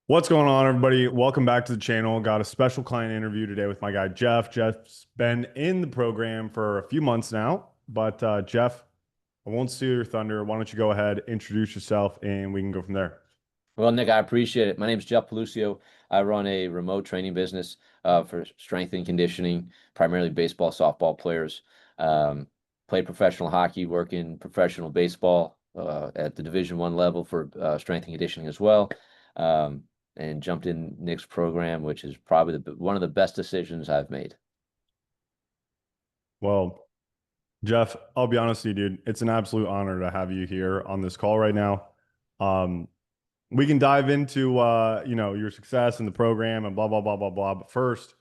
What's going on, everybody? Welcome back to the channel. Got a special client interview today with my guy Jeff. Jeff's been in the program for a few months now, but Jeff, I won't steal your thunder. Why don't you go ahead, introduce yourself, and we can go from there. Well, Nick, I appreciate it. My name is Jeff Pelucio. I run a remote training business for strength and conditioning, primarily baseball, softball players. Um, Played professional hockey, work in professional baseball at the Division I level for strength and conditioning as well. Um, and jumped in Nick's program, which is probably one of the best decisions I've made. Well, Jeff, I'll be honest with you, dude. It's an absolute honor to have you here on this call right now. Um, we can dive into your success in the program and blah blah blah blah blah. But first,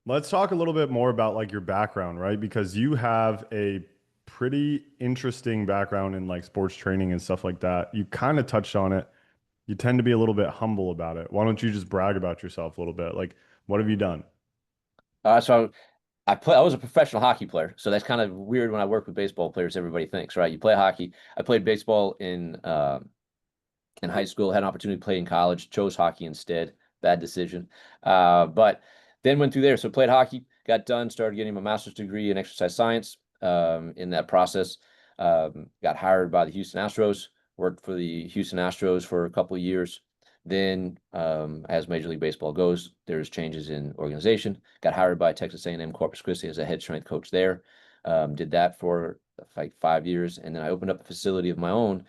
let's talk a little bit more about like your background, right? Because you have a pretty interesting background in like sports training and stuff like that. You kind of touched on it. You tend to be a little bit humble about it. Why don't you just brag about yourself a little bit? Like, what have you done? So I was a professional hockey player, so that's kind of weird when I work with baseball players. Everybody thinks, right? You play hockey. I played baseball in high school, had an opportunity to play in college, chose hockey instead. Bad decision. But then went through there. So played hockey, got done, started getting my master's degree in exercise science. In that process, got hired by the Houston Astros, worked for the Houston Astros for a couple of years. Then, as Major League Baseball goes, there's changes in organization. Got hired by Texas A&M Corpus Christi as a head strength coach there. Did that for like 5 years, and then I opened up a facility of my own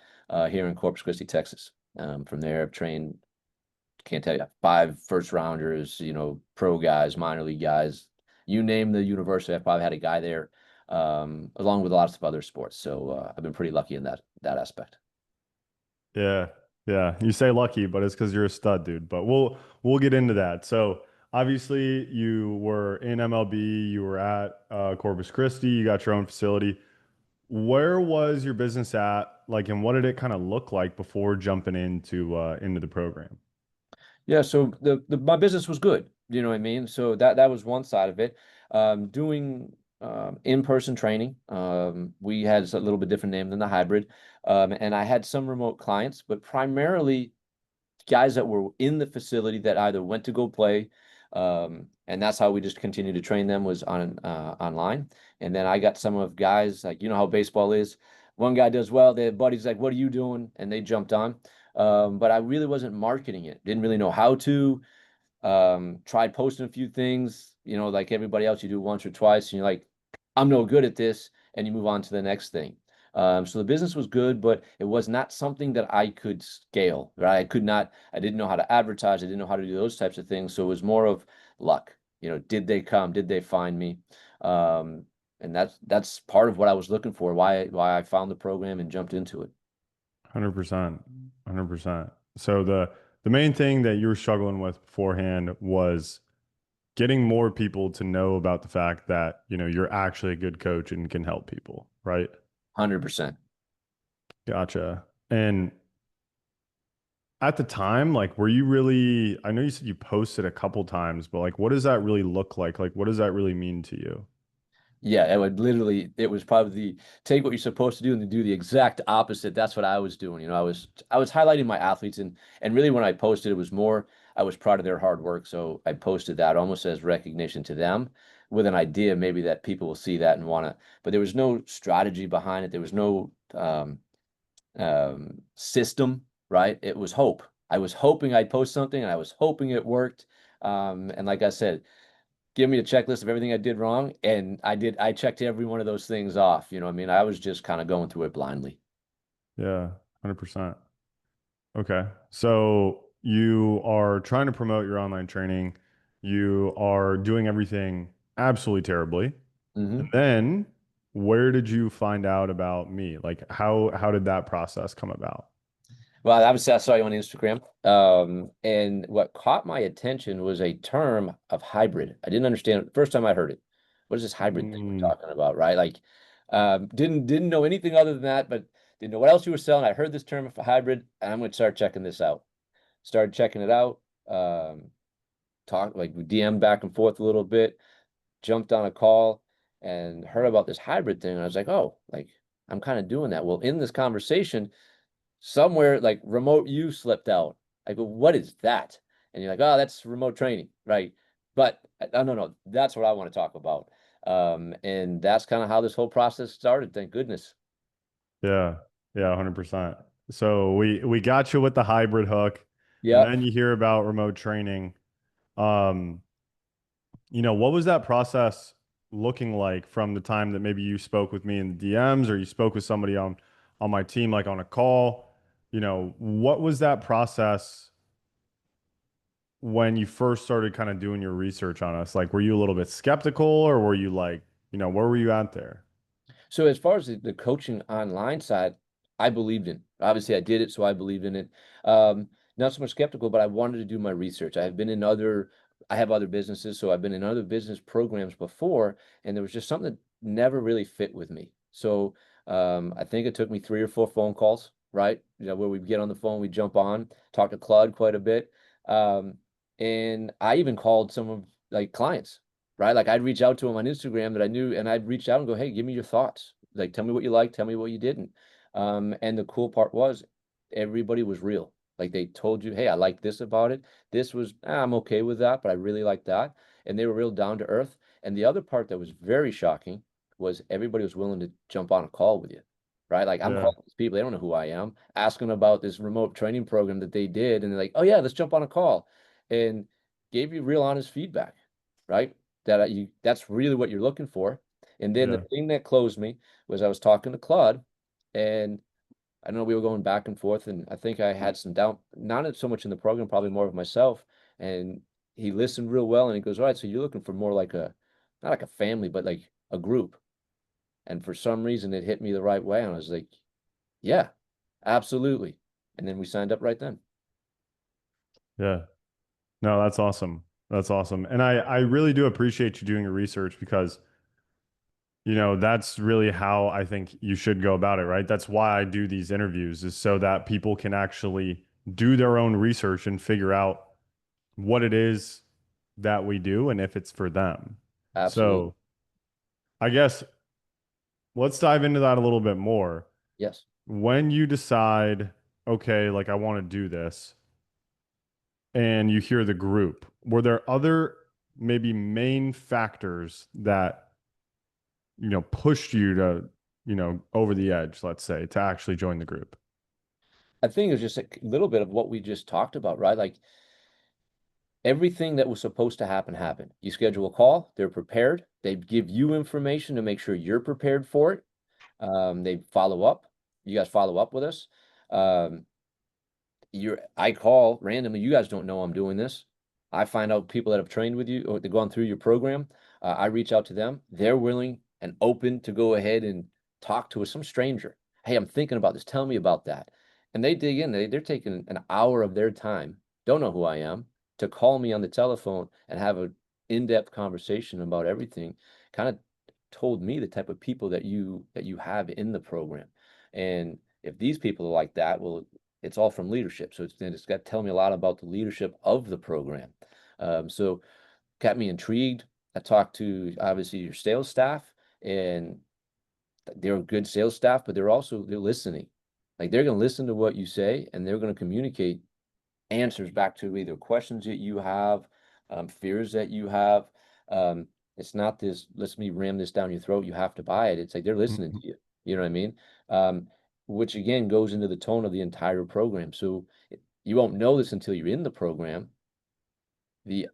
here in Corpus Christi, Texas. From there, I've trained, can't tell you, five first rounders, pro guys, minor league guys, you name the university. I've probably had a guy there, along with lots of other sports. So I've been pretty lucky in that aspect. Yeah, yeah. You say lucky, but it's because you're a stud, dude. But we'll get into that. So obviously, you were in MLB. You were at Corpus Christi. You got your own facility. Where was your business at? Like, and what did it kind of look like before jumping into the program? Yeah, so the my business was good. You know what I mean? So that was one side of it. Doing in-person training. We had a little bit different name than the hybrid. And I had some remote clients, but primarily guys that were in the facility that either went to go play, and that's how we just continued to train them, was on online. And then I got some of guys, like, how baseball is. One guy does well, their buddy's like, "What are you doing?" And they jumped on. But I really wasn't marketing it. Didn't really know how to. Tried posting a few things, like everybody else, you do once or twice, and you're like, "I'm no good at this," and you move on to the next thing. So the business was good, but it was not something that I could scale, right? I didn't know how to advertise. I didn't know how to do those types of things. So it was more of luck. Did they come? Did they find me? And that's part of what I was looking for, why I found the program and jumped into it. 100%. 100%. So the main thing that you were struggling with beforehand was getting more people to know about the fact that, you're actually a good coach and can help people, right? 100%. Gotcha. And at the time, like, were you really, I know you said you posted a couple times, but like, what does that really look like? Like, what does that really mean to you? Yeah, it was probably take what you're supposed to do and do the exact opposite. That's what I was doing. I was highlighting my athletes, and really when I posted, it was more, I was proud of their hard work. So I posted that almost as recognition to them, with an idea maybe that people will see that and want to, but there was no strategy behind it. There was no system, right? It was hope. I was hoping I'd post something and I was hoping it worked. And like I said, give me a checklist of everything I did wrong, and I checked every one of those things off. You know what I mean? I was just kind of going through it blindly. Yeah, 100%. Okay. So you are trying to promote your online training. You are doing everything absolutely terribly. And Hmm. then where did you find out about me? Like how did that process come about? Well, I saw you on Instagram, and what caught my attention was a term of hybrid. I didn't understand it. First time I heard it. What is this hybrid thing we're Mm, talking about, right? Like, didn't know anything other than that, but didn't know what else you were selling. I heard this term of hybrid, and I'm going to start checking this out. Started checking it out. Talk like we DM back and forth a little bit, jumped on a call and heard about this hybrid thing. And I was like, oh, like I'm kind of doing that. Well, in this conversation, somewhere like remote use slipped out. I go, what is that? And you're like, oh, that's remote training, right? But no, that's what I want to talk about. And that's kind of how this whole process started. Thank goodness. Yeah. Yeah, 100%. So we got you with the hybrid hook, and Yep. then you hear about remote training. Um, what was that process looking like from the time that maybe you spoke with me in the DMs or you spoke with somebody on my team, like on a call? What was that process when you first started kind of doing your research on us? Like, were you a little bit skeptical or were you like, where were you at there? So as far as the coaching online side, I believed in. Obviously, I did it, so I believed in it. Not so much skeptical, but I wanted to do my research. I have other businesses, so I've been in other business programs before, and there was just something that never really fit with me. So I think it took me 3 or 4 phone calls, right? Where we get on the phone, we jump on, talk to Claude quite a bit, um, and I even called some of like clients, right? Like I'd reach out to them on Instagram that I knew, and I'd reach out and go, "Hey, give me your thoughts. Like, tell me what you like, tell me what you didn't." And the cool part was everybody was real. Like they told you, "Hey, I like this about it. This was, I'm okay with that, but I really like that." And they were real down to earth. And the other part that was very shocking was everybody was willing to jump on a call with you, right? Like I'm Yeah. calling these people, they don't know who I am, asking about this remote training program that they did, and they're like, "Oh yeah, let's jump on a call," and gave you real honest feedback, right? That's really what you're looking for. And then the Yeah. thing that closed me was I was talking to Claude, and I know we were going back and forth, and I think I had some doubt, not so much in the program, probably more of myself. And he listened real well, and he goes, "All right, so you're looking for more like not like a family, but like a group." And for some reason, it hit me the right way, and I was like, "Yeah, absolutely." And then we signed up right then. Yeah. No, that's awesome. That's awesome. And I really do appreciate you doing your research because, that's really how I think you should go about it, right? That's why I do these interviews is so that people can actually do their own research and figure out what it is that we do and if it's for them. Absolutely. So I guess let's dive into that a little bit more. Yes. When you decide, okay, like I want to do this, and you hear the group, were there other maybe main factors that, pushed you to, over the edge, let's say, to actually join the group? I think it was just a little bit of what we just talked about, right? Like everything that was supposed to happen happened. You schedule a call, they're prepared, they give you information to make sure you're prepared for it. They follow up. You guys follow up with us. Um, I call randomly. You guys don't know I'm doing this. I find out people that have trained with you or they've gone through your program. I reach out to them. They're willing and open to go ahead and talk to some stranger. Hey, I'm thinking about this. Tell me about that. And they dig in. They're taking an hour of their time. Don't know who I am to call me on the telephone and have an in-depth conversation about everything. Kind of told me the type of people that you have in the program. And if these people are like that, well, it's all from leadership. So it's got to tell me a lot about the leadership of the program. So got me intrigued. I talked to obviously your sales staff, and they're a good sales staff, but they're listening. Like they're going to listen to what you say, and they're going to communicate answers back to either questions that you have, fears that you have. It's not this, let's me ram this down your throat. You have to buy it. It's like they're listening Mhm. to you. You know what I mean? Um, which again goes into the tone of the entire program. So you won't know this until you're in the program. The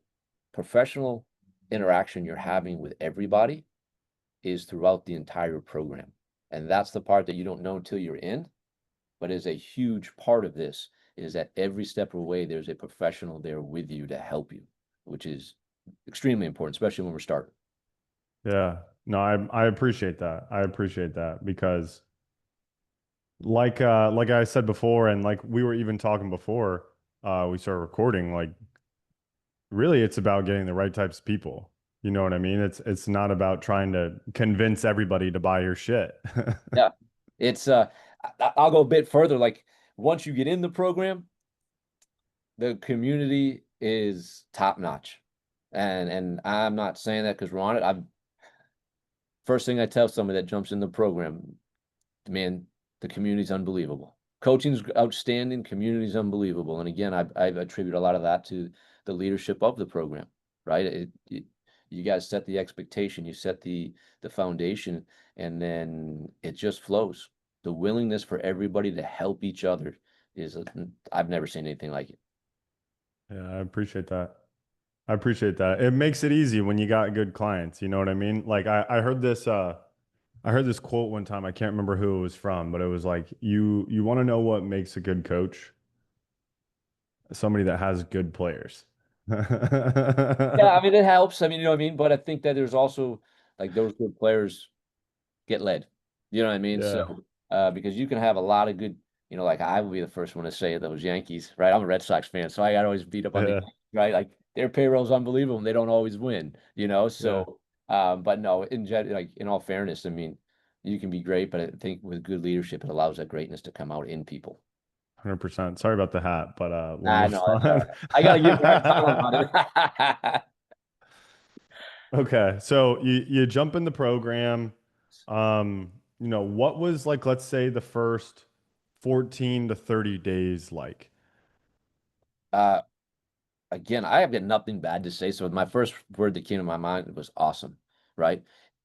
professional interaction you're having with everybody is throughout the entire program. And that's the part that you don't know until you're in, but is a huge part of this is that every step of the way there's a professional there with you to help you, which is extremely important, especially when we're starting. Yeah. No, I appreciate that. I appreciate that because like I said before, and like we were even talking before we started recording, like really it's about getting the right types of people. You know what I mean? It's not about trying to convince everybody to buy your shit. Yeah. It's I'll go a bit further. Like once you get in the program, the community is top notch. And I'm not saying that because we're on it. I'm first thing I tell somebody that jumps in the program, man, the community's unbelievable. Coaching's outstanding, community's unbelievable. And again, I attribute a lot of that to the leadership of the program, right? You guys set the expectation, you set the foundation, and then it just flows. The willingness for everybody to help each other is, I've never seen anything like it. Yeah, I appreciate that. I appreciate that. It makes it easy when you got good clients. You know what I mean? Like I heard this quote one time. I can't remember who it was from, but it was like you want to know what makes a good coach? Somebody that has good players. Yeah, I mean, it helps. I mean, you know what I mean? But I think that there's also like those good players get led. You know what I mean? Yeah. So, because you can have a lot of good, like I will be the first one to say those Yankees, right? I'm a Red Sox fan, so I got to always beat up on the Yeah. Yankees, right? Like their payroll's unbelievable and they don't always win, Yeah. So, but no, like in all fairness, I mean, you can be great, but I think with good leadership, it allows that greatness to come out in people. 100%. Sorry about the hat, but we'll I move know that's all on. right. I gotta give you a hard time about it. Okay, so you jump in the program. What was like, let's say the first 14 to 30 days like? Uh, Again, I have got nothing bad to say. So my first word that came to my mind was awesome, right?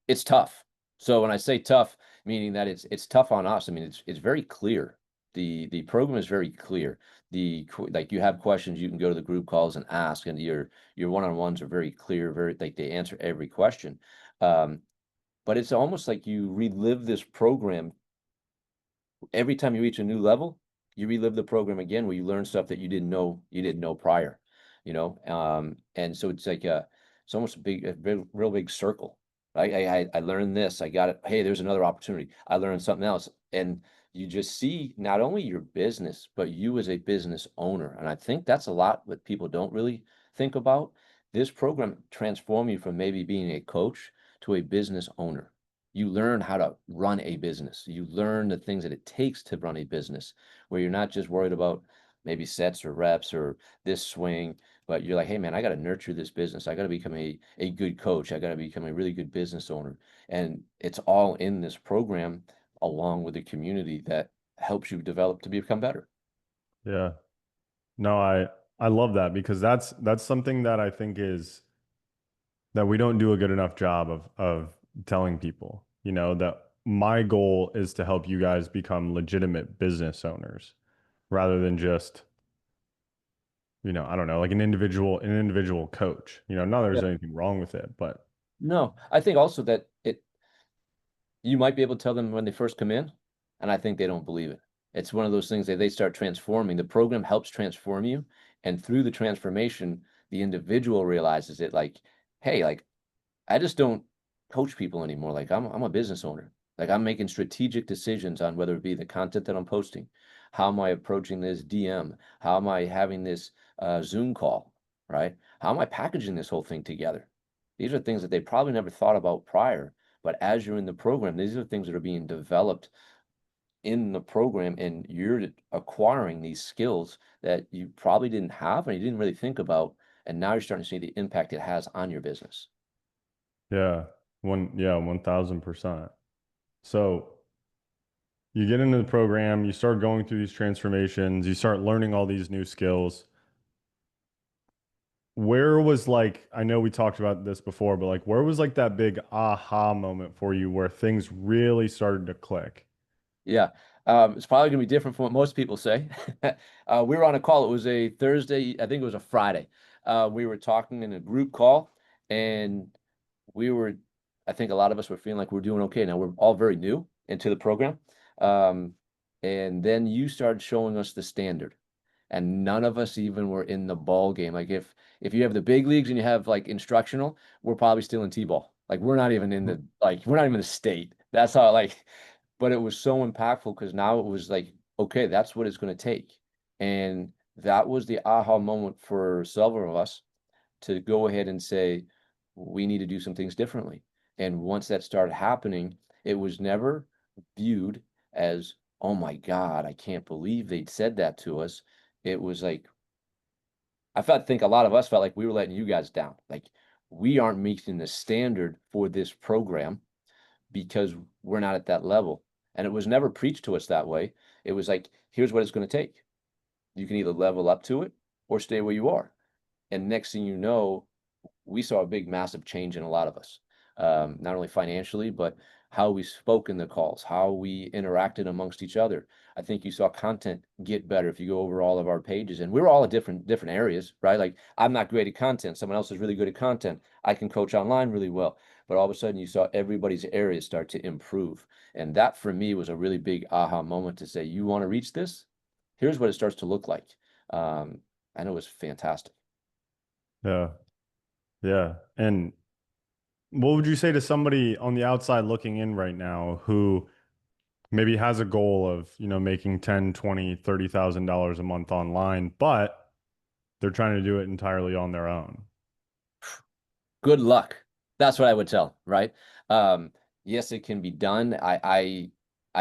It's tough. So when I say tough, meaning that it's tough on us. I mean, it's very clear. The program is very clear. Like you have questions, you can go to the group calls and ask, and your one-on-ones are very clear, very like they answer every question. Um, but it's almost like you relive this program every time you reach a new level, you relive the program again where you learn stuff that you didn't know prior, and so it's like it's almost a big, real big circle, right? I learned this, I got it. Hey, there's another opportunity. I learned something else, and you just see not only your business, but you as a business owner. And I think that's a lot what people don't really think about. This program transform you from maybe being a coach to a business owner. You learn how to run a business. You learn the things that it takes to run a business where you're not just worried about maybe sets or reps or this swing, but you're like, hey man, I got to nurture this business. I got to become a good coach. I got to become a really good business owner. And it's all in this program along with the community that helps you develop to become better. Yeah. No, I love that because that's something that I think is that we don't do a good enough job of telling people, that my goal is to help you guys become legitimate business owners rather than just, I don't know, like an individual coach. Not that there's Yeah. anything wrong with it, but No, I think also that you might be able to tell them when they first come in, and I think they don't believe it. It's one of those things that they start transforming. The program helps transform you, and through the transformation, the individual realizes it like, hey, like I just don't coach people anymore. Like I'm a business owner. Like I'm making strategic decisions on whether it be the content that I'm posting, how am I approaching this DM, how am I having this Zoom call, right? How am I packaging this whole thing together? These are things that they probably never thought about prior, but as you're in the program, these are things that are being developed in the program, and you're acquiring these skills that you probably didn't have and you didn't really think about, and now you're starting to see the impact it has on your business. yeah, 1,000%. So you get into the program, you start going through these transformations, you start learning all these new skills. Where was like, I know we talked about this before, but like, where was like that big aha moment for you where things really started to click? Yeah. It's probably gonna be different from what most people say. We were on a call. It was a Thursday, I think it was a Friday. We were talking in a group call, and we were, I think a lot of us were feeling like we're doing okay. Now we're all very new into the program. Um, and then you started showing us the standard, and none of us even were in the ball game. Like if you have the big leagues and you have like instructional, we're probably still in T-ball. Like we're not even in we're not even the state. That's how like, but it was so impactful because now it was like, okay, that's what it's going to take. And that was the aha moment for several of us to go ahead and say, we need to do some things differently. And once that started happening, it was never viewed as, oh my God, I can't believe they'd said that to us. It was like, think a lot of us felt like we were letting you guys down. Like we aren't meeting the standard for this program because we're not at that level. And it was never preached to us that way. It was like, here's what it's going to take. You can either level up to it or stay where you are. And next thing you know, we saw a big, massive change in a lot of us, not only financially, but how we spoke in the calls, how we interacted amongst each other. I think you saw content get better if you go over all of our pages, and we're all at different areas, right? Like I'm not great at content. Someone else is really good at content. I can coach online really well, but all of a sudden you saw everybody's areas start to improve. And that for me was a really big aha moment to say, you want to reach this? Here's what it starts to look like. I know it was fantastic. Yeah. Yeah. And what would you say to somebody on the outside looking in right now who maybe has a goal of, making 10, 20, $30,000 a month online, but they're trying to do it entirely on their own? Good luck. That's what I would tell, right? Um, yes, it can be done. I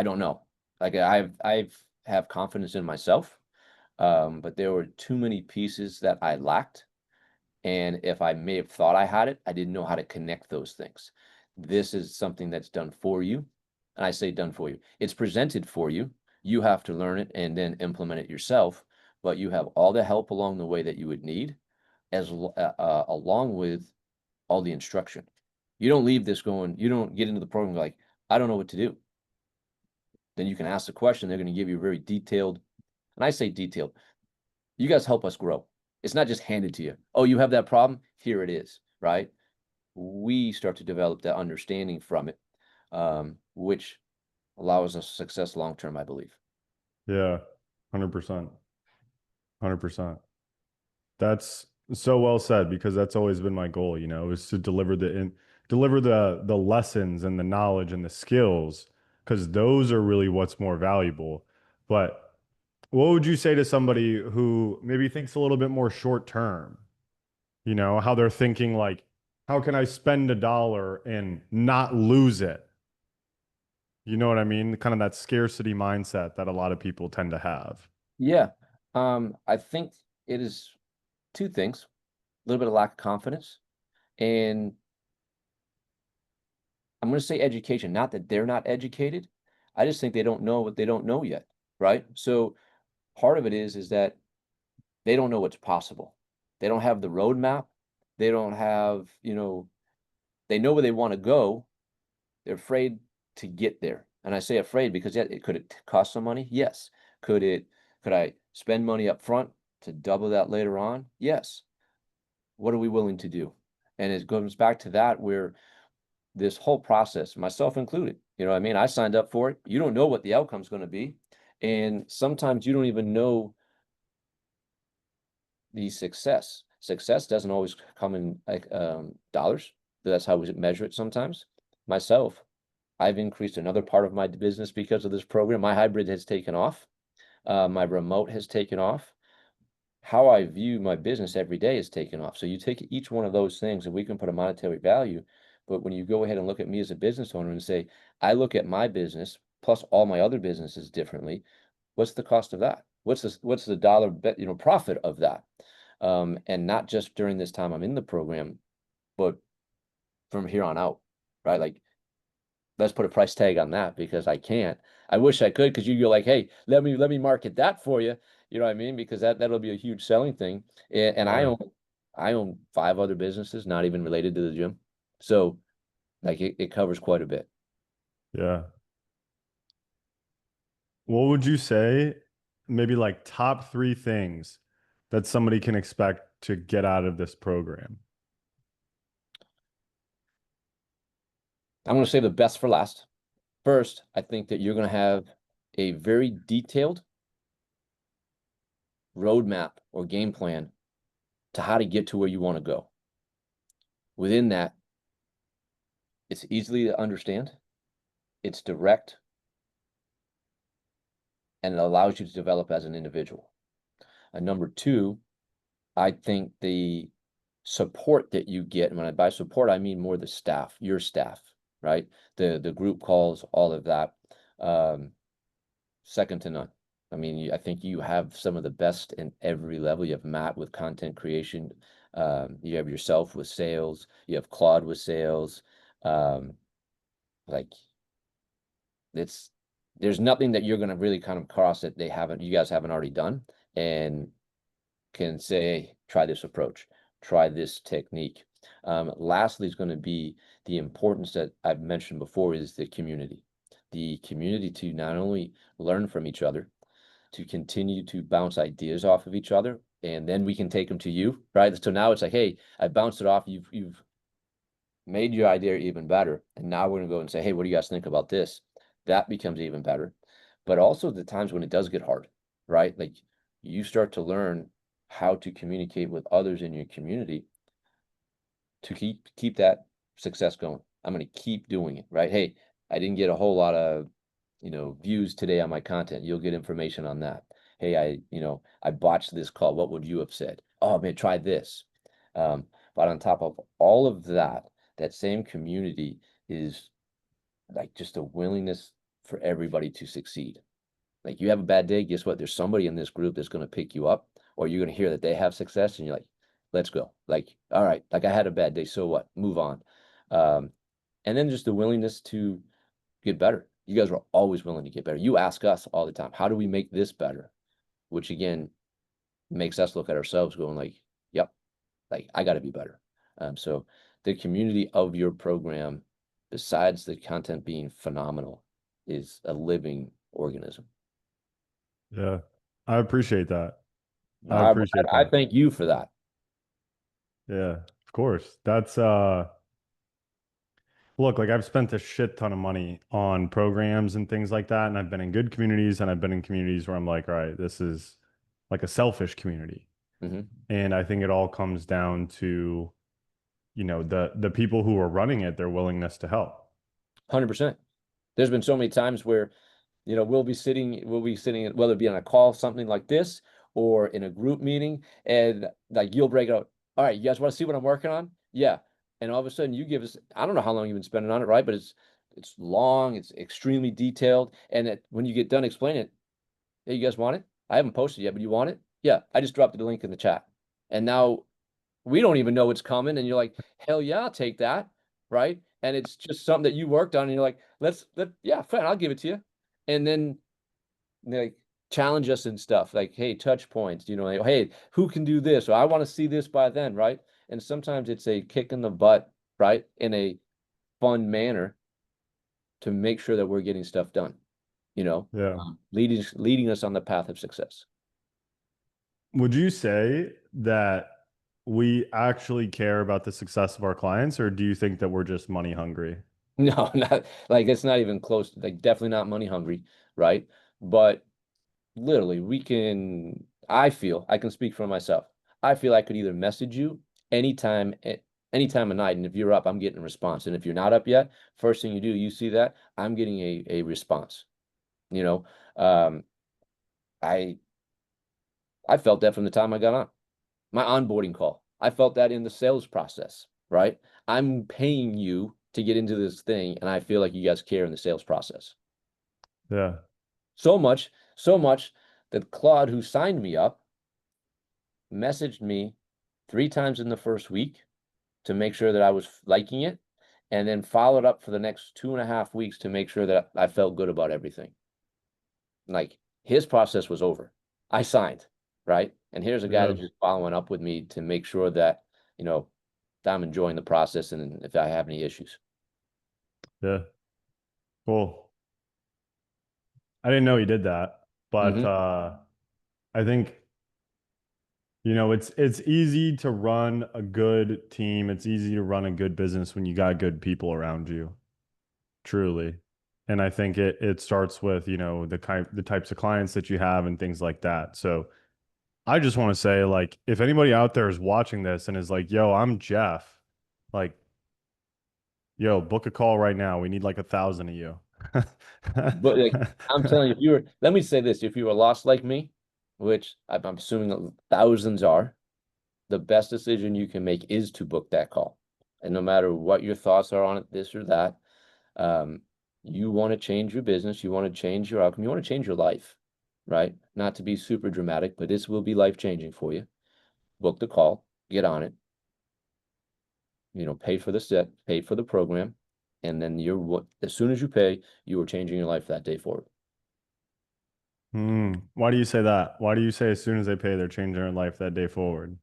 don't know. Like I've have confidence in myself, but there were too many pieces that I lacked. And if I may have thought I had it, I didn't know how to connect those things. This is something that's done for you. And I say done for you. It's presented for you. You have to learn it and then implement it yourself. But you have all the help along the way that you would need, along with all the instruction. You don't leave this going, you don't get into the program like, I don't know what to do. Then you can ask the question. They're going to give you very detailed, and I say detailed. You guys help us grow. It's not just handed to you. Oh, you have that problem? Here it is, right? We start to develop that understanding from it, which allows us success long term, I believe. Yeah. 100%. 100%. That's so well said because that's always been my goal, is to deliver the lessons and the knowledge and the skills because those are really what's more valuable. But what would you say to somebody who maybe thinks a little bit more short term? How they're thinking like, how can I spend $1 and not lose it? You know what I mean? Kind of that scarcity mindset that a lot of people tend to have. Yeah. I think it is two things, a little bit of lack of confidence, and I'm going to say education, not that they're not educated. I just think they don't know what they don't know yet, right? So part of it is that they don't know what's possible. They don't have the roadmap. They don't have, they know where they want to go. They're afraid to get there. And I say afraid because could it cost some money? Yes. Could I spend money up front to double that later on? Yes. What are we willing to do? And it goes back to that where this whole process, myself included, you know what I mean? I signed up for it. You don't know what the outcome's going to be. And sometimes you don't even know the success. Success doesn't always come in like dollars. That's how we measure it sometimes. Myself, I've increased another part of my business because of this program. My hybrid has taken off. My remote has taken off. How I view my business every day is taken off. So you take each one of those things and we can put a monetary value. But when you go ahead and look at me as a business owner and say, I look at my business plus all my other businesses differently, what's the cost of that? What's the dollar bet, profit of that? And not just during this time I'm in the program, but from here on out, right? Like let's put a price tag on that because I can't. I wish I could because you're like, hey, let me market that for you. You know what I mean? Because that'll be a huge selling thing. And Yeah. I own 5 other businesses, not even related to the gym. So like it covers quite a bit. Yeah. What would you say, maybe like top 3 things that somebody can expect to get out of this program? I'm going to say the best for last. First, I think that you're going to have a very detailed roadmap or game plan to how to get to where you want to go. Within that, it's easily to understand, it's direct, and it allows you to develop as an individual. And number two, I think the support that you get, and by support, I mean more the staff, your staff, right? The group calls, all of that, second to none. I mean, I think you have some of the best in every level. You have Matt with content creation. You have yourself with sales. You have Claude with sales. Like it's there's nothing that you're going to really kind of cross that you guys haven't already done, and can say, hey, try this approach, try this technique. Lastly is going to be the importance that I've mentioned before, is the community. The community to not only learn from each other, to continue to bounce ideas off of each other, and then we can take them to you, right? So now it's like, hey, I bounced it off, you've made your idea even better, and now we're gonna go and say, hey, what do you guys think about this? That becomes even better. But also the times when it does get hard, right? Like, you start to learn how to communicate with others in your community to keep that success going. I'm going to keep doing it, right? Hey, I didn't get a whole lot of, views today on my content. You'll get information on that. Hey, I botched this call. What would you have said? Oh man, try this. But on top of all of that, that same community is like just a willingness for everybody to succeed. Like, you have a bad day, guess what? There's somebody in this group that's going to pick you up, or you're going to hear that they have success, and you're like, let's go. Like, all right, like, I had a bad day, so what? Move on. And then just the willingness to get better. You guys are always willing to get better. You ask us all the time, how do we make this better? Which again makes us look at ourselves going like, yep, like, I got to be better. So the community of your program, besides the content being phenomenal, is a living organism. Yeah. I appreciate that. I I, appreciate I that. thank you for that. Yeah, of course. That's look, like I've spent a shit ton of money on programs and things like that, and I've been in good communities and I've been in communities where I'm like, all right, this is like a selfish community. Hmm. And I think it all comes down to, the people who are running it, their willingness to help. 100%. There's been so many times where, we'll be sitting, whether it be on a call, something like this, or in a group meeting, and like, you'll break out, all right, you guys want to see what I'm working on? Yeah. And all of a sudden you give us, I don't know how long you've been spending on it, right? But it's long, it's extremely detailed. And when you get done explaining it, hey, you guys want it? I haven't posted yet, but you want it? Yeah, I just dropped the link in the chat. And now we don't even know it's coming, and you're like, hell yeah, I'll take that, right? And it's just something that you worked on, and you're like, yeah, fine, I'll give it to you. And then they like challenge us and stuff, like, hey, touch points, like, hey, who can do this? Or I want to see this by then, right? And sometimes it's a kick in the butt, right, in a fun manner, to make sure that we're getting stuff done, Yeah. leading us on the path of success. Would you say that we actually care about the success of our clients, or do you think that we're just money hungry? No, not like, it's not even close, like, definitely not money hungry, right? But literally, I can speak for myself. I feel I could either message you anytime, any time of night, and if you're up, I'm getting a response. And if you're not up yet, first thing you do, you see that, I'm getting a response. You know, um, I I felt that from the time I got on my onboarding call. I felt that in the sales process, right? I'm paying you to get into this thing, and I feel like you guys care in the sales process. Yeah. So much that Claude, who signed me up, messaged me 3 times in the first week to make sure that I was liking it, and then followed up for the next 2.5 weeks to make sure that I felt good about everything. Like, his process was over. I signed, right? And here's a guy Yeah. that's just following up with me to make sure that, that I'm enjoying the process, and if I have any issues. Yeah. Cool. I didn't know he did that, but Hmm. I think, it's easy to run a good team. It's easy to run a good business when you got good people around you, truly. And I think it starts with, the types of clients that you have and things like that. So I just want to say, like, if anybody out there is watching this and is like, yo, I'm Jeff, like, yo, book a call right now. We need like 1,000 of you. But like, I'm telling you, let me say this, if you were lost like me, which I'm assuming that thousands are, the best decision you can make is to book that call. And no matter what your thoughts are on it, this or that, um, you want to change your business, you want to change your outcome, you want to change your life, right? Not to be super dramatic, but this will be life changing for you. Book the call, get on it, pay for the set, pay for the program, and then as soon as you pay, you are changing your life that day forward. Why do you say that? Why do you say as soon as they pay, they're changing their life that day forward?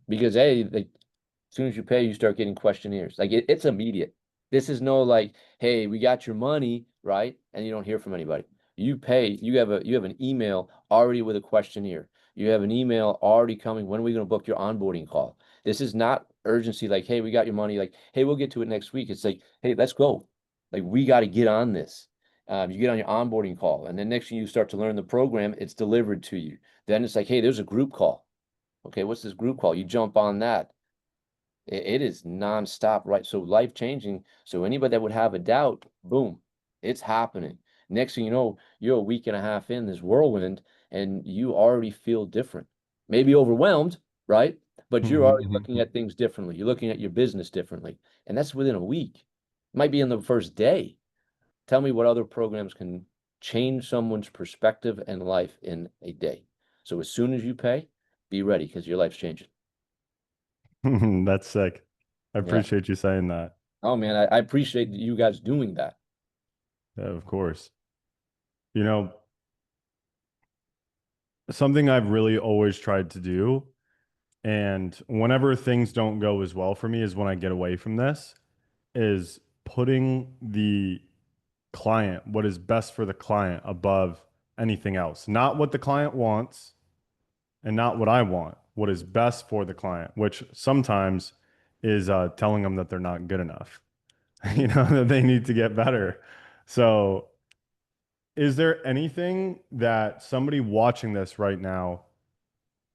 Because hey, like as soon as you pay, you start getting questionnaires. Like it's immediate. This is no like, hey, we got your money, right? And you don't hear from anybody. You pay, you have an email already with a questionnaire. You have an email already coming. When are we going to book your onboarding call? This is not urgency, like, hey, we got your money, like, hey, we'll get to it next week. It's like, hey, let's go. Like, we got to get on this. You get on your onboarding call, and then next thing you start to learn the program, it's delivered to you. Then it's like, hey, there's a group call. Okay, what's this group call? You jump on that. It is nonstop, right? So life changing. So anybody that would have a doubt, boom, it's happening. Next thing you know, you're a week and a half in this whirlwind and you already feel different. Maybe overwhelmed, right? But you're already looking at things differently. You're looking at your business differently. And that's within a week. It might be in the first day. Tell me what other programs can change someone's perspective and life in a day. So as soon as you pay, be ready because your life's changing. That's sick. I Yeah. appreciate you saying that. Oh man, I appreciate you guys doing that. Yeah, of course. You know, something I've really always tried to do, and whenever things don't go as well for me is when I get away from this, is putting the client, what is best for the client above anything else. Not what the client wants and not what I want, what is best for the client, which sometimes is telling them that they're not good enough, you Mm. know, that they need to get better. So, is there anything that somebody watching this right now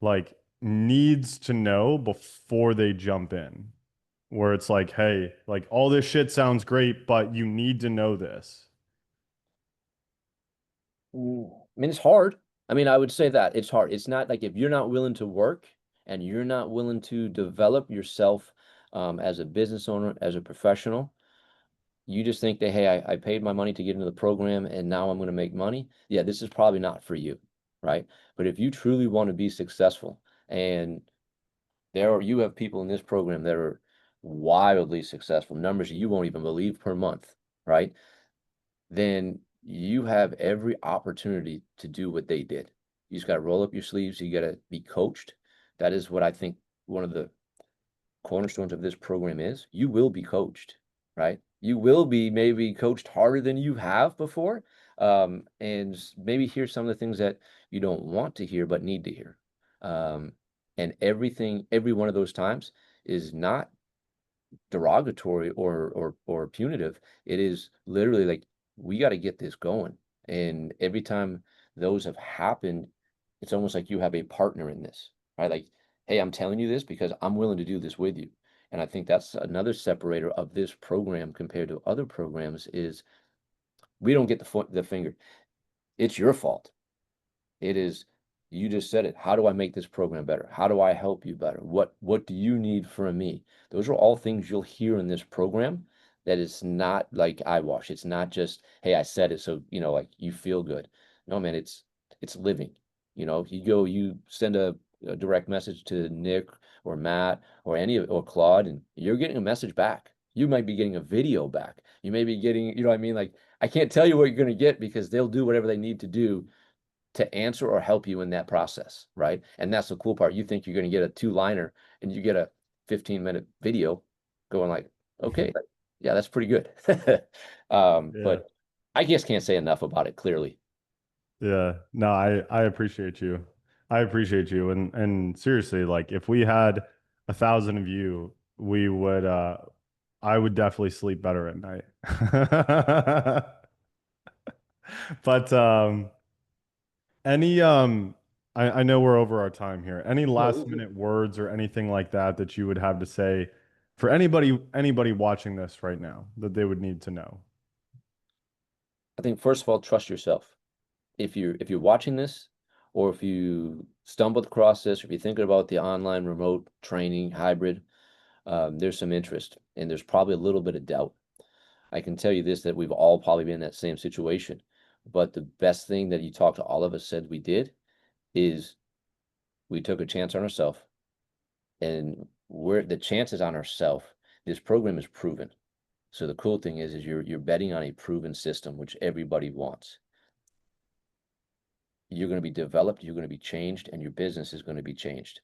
like needs to know before they jump in? Where it's like, hey, like all this shit sounds great, but you need to know this. I mean, it's hard. I mean, I would say that it's hard. It's not like if you're not willing to work and you're not willing to develop yourself as a business owner, as a professional, you just think that, hey, I paid my money to get into the program and now I'm going to make money. Yeah, this is probably not for you, right? But if you truly want to be successful, and you have people in this program that are wildly successful, numbers you won't even believe per month, right? Then you have every opportunity to do what they did. You just got to roll up your sleeves. You got to be coached. That is what I think one of the cornerstones of this program is. You will be coached, right? You will be maybe coached harder than you have before, and maybe hear some of the things that you don't want to hear but need to hear. Um, and every one of those times is not derogatory or punitive. It is literally like we got to get this going. And every time those have happened, it's almost like you have a partner in this, right? Like, hey, I'm telling you this because I'm willing to do this with you. And I think that's another separator of this program compared to other programs is we don't get the finger. It's your fault. It is, you just said it. How do I make this program better? How do I help you better? What do you need from me? Those are all things you'll hear in this program that is not like eyewash. It's not just, hey, I said it so like you feel good. No, man, it's living. You send a direct message to Nick or Matt or or Claude, and you're getting a message back. You might be getting a video back. You may be getting, what I mean? Like, I can't tell you what you're going to get because they'll do whatever they need to do to answer or help you in that process, right? And that's the cool part. You think you're going to get a two-liner and you get a 15-minute video going like, okay, yeah, that's pretty good. Yeah. But I just can't say enough about it clearly. Yeah. No, I appreciate you. I appreciate you. And seriously, like if we had 1,000 of you, we would I would definitely sleep better at night. But any I know we're over our time here. Any No, last minute words or anything like that that you would have to say for anybody watching this right now that they would need to know? I think first of all, trust yourself. If you're watching this, or if you stumbled across this, or if you're thinking about the online remote training hybrid, there's some interest and there's probably a little bit of doubt. I can tell you this, that we've all probably been in that same situation. But the best thing that you talked to all of us said we did is we took a chance on ourselves, and we're the chances on ourselves. This program is proven. So the cool thing is you're betting on a proven system, which everybody wants. you're going to be developed, you're going to be changed, and your business is going to be changed.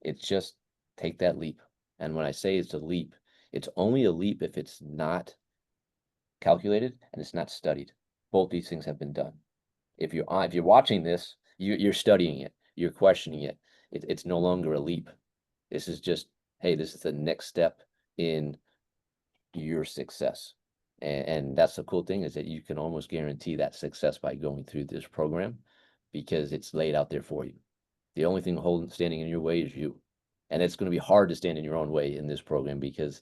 It's just take that leap. And when I say it's a leap, it's only a leap if it's not calculated and it's not studied. Both these things have been done. If you're watching this, you're studying it, you're questioning it. It's no longer a leap. This is just, hey, this is the next step in your success. And that's the cool thing, is that you can almost guarantee that success by going through this program, because it's laid out there for you. The only thing standing in your way is you. And it's going to be hard to stand in your own way in this program, because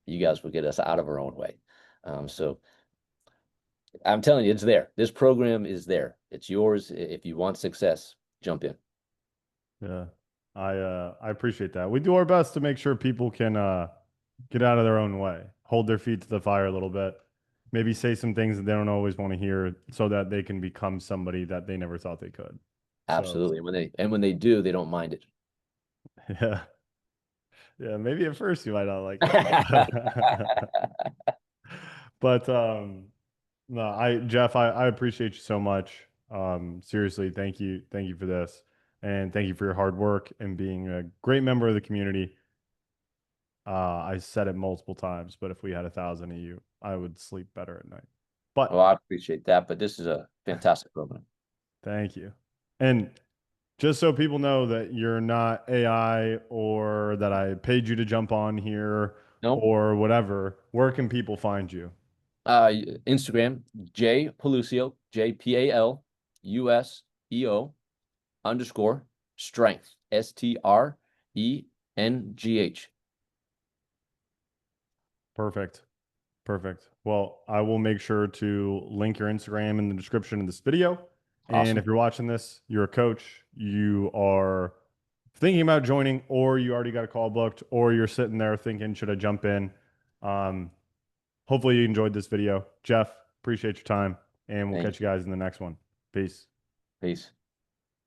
you guys will get us out of our own way. So I'm telling you, it's there. This program is there. It's yours. If you want success, jump in. Yeah. I appreciate that. We do our best to make sure people can get out of their own way, hold their feet to the fire a little bit, maybe say some things that they don't always want to hear so that they can become somebody that they never thought they could. So Absolutely. When they do, they don't mind it. yeah. Yeah, maybe at first you might not like it. But no, Jeff, I appreciate you so much. Seriously, thank you. Thank you for this. And thank you for your hard work and being a great member of the community. I said it multiple times, but if we had 1,000 of you, I would sleep better at night. Well, But I appreciate that, but this is a fantastic program. thank you. And just so people know that you're not AI or that I paid you to jump on here No, or whatever, where can people find you? Instagram, J Palusio, JPALUSEO _strength, STRENGH. Perfect. Perfect. Well, I will make sure to link your Instagram in the description of this video. And Awesome. if you're watching this, you're a coach, you are thinking about joining, or you already got a call booked, or you're sitting there thinking, should I jump in? Um, Hopefully you enjoyed this video. Jeff, appreciate your time, and we'll Thank catch you you. guys in the next one. Peace. Peace.